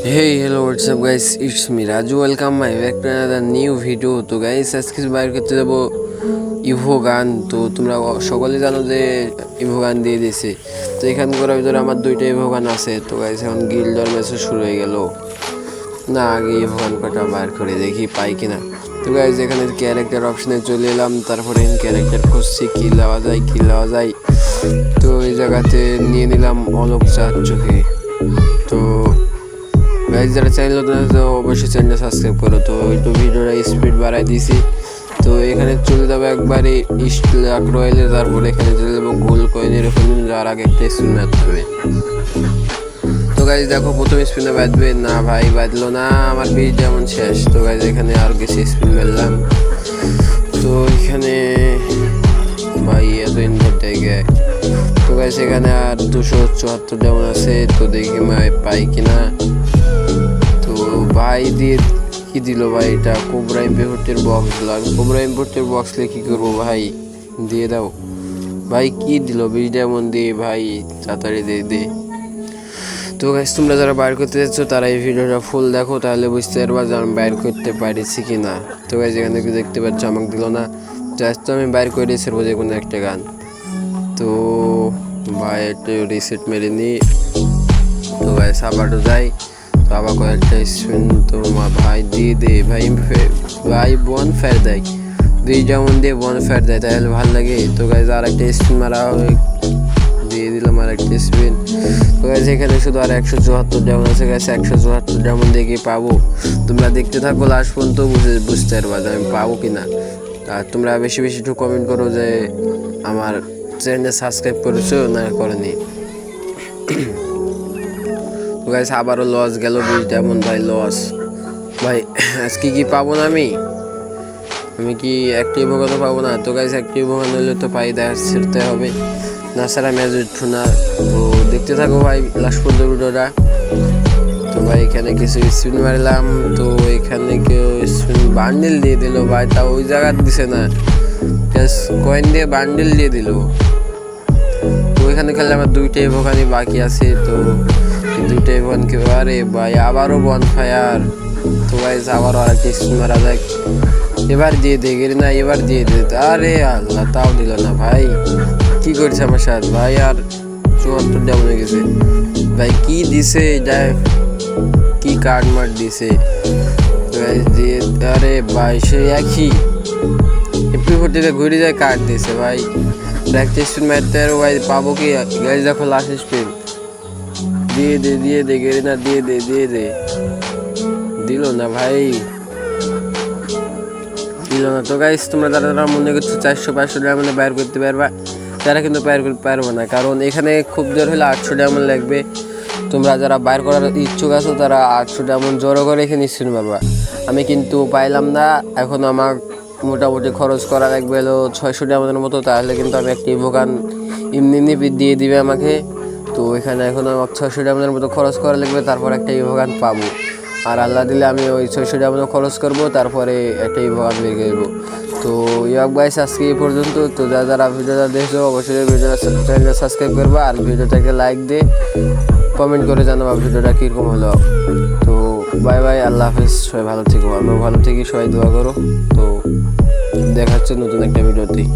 Hey, hello, what's up guys? It's me Raju. Welcome my back to another new video. তো guys আজকে বাইর করতে যাব Ivo গান। তো তোমরা সকলে জানো যে ইভো গান দিয়ে দিয়েছে। তো এখানকার ভিতরে আমার দুইটা ইভো গান আছে। তো গাইস এখন গিল্ডর ম্যাচও শুরু হয়ে গেল। না আগে ইভো গান কটা বার করে দেখি পাই কিনা। তো গাইস এখানে ক্যারেক্টার অপশনে চলে এলাম, তারপরে ক্যারেক্টার খুঁজছি কি লওয়া যায়। তো এই জায়গাতে নিয়ে নিলাম অলোক চাঁদ চোখে। তো গাইজ যারা চ্যানেল তো অবশ্যই চ্যানেলটা সাবস্ক্রাইব করো। তো একটু ভিডিওটা স্পিড বাড়াই দিয়েছি। তো এখানে চলে যাবো একবারে ইস্টলাক রয়েলে, তারপরে এখানে চলে যাবো গোল কয়েনের ওখানে যাওয়ার আগে একটা স্পিন মারতে হবে। তো গাইজ দেখো প্রথম স্পিনে বাঁধবে না, ভাই বাঁধলো না, আমার বীজ যেমন শেষ। তো গাইজ এখানে আর কিছু স্পিন মারলাম। তো এখানে ভাই এত ইনভার্ট দেয়। তো গাইজ এখানে আর 274 যেমন আছে। তো দেখি পাই কিনা। ভাই দিয়ে কি দিল ভাই, এটা কোবরা ইম্পোর্টের বক্স দিল। আমি কোবরা ইম্পোর্টের বক্স দিয়ে কী করবো ভাই, দিয়ে দাও ভাই। কি দিল 20 ডায়মন্ড দিয়ে ভাই, তাড়াতাড়ি দে। তো গাইস তোমরা যারা বাইর করতে যাচ্ছ তারা এই ভিডিওটা ফুল দেখো, তাহলে বুঝতে পারবা যে আমি বাইর করতে পারিছি কি না। তো গাইস এখানে দেখতে পাচ্ছ আমাকে দিল না, জাস্ট আমি বাইর করে দিয়েছি যে কোনো একটা গান। তো ভাই একটু রিসেট মেরে নিই। তো গাইস আবারও যাই, তো আবার কয়েকটা স্পিন। তো ভাই দিয়ে দে ভাই বন ফের দেয়, 20 ডায়মন্ড দিয়ে বন ফের দেয়, তাহলে ভালো লাগে। তো গাইজ আর একটা স্পিন মারা দিয়ে দিলাম আর একটা স্পিন। তো গাইজ এখানে শুধু আর 174 ডায়মন্ড আছে। গাইজ 174 ডায়মন্ড দিয়ে কি পাবো, তোমরা দেখতে থাকো লাস্ট পর্যন্ত, বুঝতে পারবা যে আমি পাবো কিনা। আর তোমরা বেশি একটু কমেন্ট করো যে আমার চ্যানেলটা সাবস্ক্রাইব করেছো না করেনি। গাইস আবারও লস গেল 20 ডায়মন্ড ভাই, লস ভাই। আজকে কি পাবো না আমি কি অ্যাক্টিভ ভোগানো পাবো না। তো গাইস অ্যাক্টিভ ভোগানো হলে তো পাই ছিড়তে হবে, না ছাড়া ম্যাচ উঠো না। তো দেখতে থাকো ভাই লাস্ট পর্যন্ত ভিডিওটা। তো ভাই এখানে কিছু স্পিন মারলাম। তো এখানে কেউ স্পিন বান্ডেল দিয়ে দিল ভাই, তা ওই জায়গা দিছে না, কয়েন দিয়ে বান্ডেল দিয়ে দিল। তো ওইখানে খেলে আমার দুইটাই ভোগানি বাকি আছে। তো দুইটাই বন কে আরে ভাই আবারও বন ফায়ার। তো গাইস আবারও আর একটা স্পিন মারা যাক, এবার দিয়ে দে গেলে না, এবার দিয়ে দে। আরে আল্লাহ, তাও দিল না ভাই, কি করছে আমার সাথে ভাই। আর 74 ডাউন হয়ে গেছে ভাই, কি দিছে কি কার্ড মার দিছে দিয়ে। আরে ভাই সে একই এপি ফোর্টিতে ঘুরে যায় কার্ড দিছে ভাই। একটা স্পিন মারতে আর ভাই পাবো কি। গাইস দেখো লাস্ট স্পিন, দিয়ে দে গেলে না, দিয়ে দে দিল না ভাই, দিল না। তো গাইস তোমরা যারা মনে করছো 400-500 ডায়মন্ড বাইর করতে পারবা, তারা কিন্তু বাইর করতে পারবো না, কারণ এখানে খুব জোর হলে 800 ডায়মন্ড লাগবে। তোমরা যারা বাইর করার ইচ্ছুক আছো তারা 800 ডায়মন্ড জড়ো করে এখানে স্পিন পারবা। আমি কিন্তু পাইলাম না, এখন আমার মোটামুটি খরচ করা লাগবে হলো 600 ডায়মন্ডের মতো, তাহলে কিন্তু আমি একটি ভোগান এমনি দিয়ে দিবে আমাকে। তো এখানে এখন আমার 600 ডায়মন্ডের মতো খরচ করা লাগবে, তারপর একটা ইভোগান পাবো। আর আল্লাহ দিলে আমি ওই 600 ডায়মন্ড খরচ করবো, তারপরে একটা ইভোগান বের করবো। তো গাইস আজকে এই পর্যন্ত। তো যারা ভিডিওটা দেখছো অবশ্যই ভিডিওটা চ্যানেলটা সাবস্ক্রাইব করবা, আর ভিডিওটাকে লাইক দিয়ে কমেন্ট করে জানাবা ভিডিওটা কীরকম হলো। তো বাই বাই, আল্লাহ হাফিজ, সবাই ভালো থেকো, আমিও ভালো থেকি, সবাই দোয়া করো। তো দেখা হচ্ছে নতুন একটা ভিডিওতেই।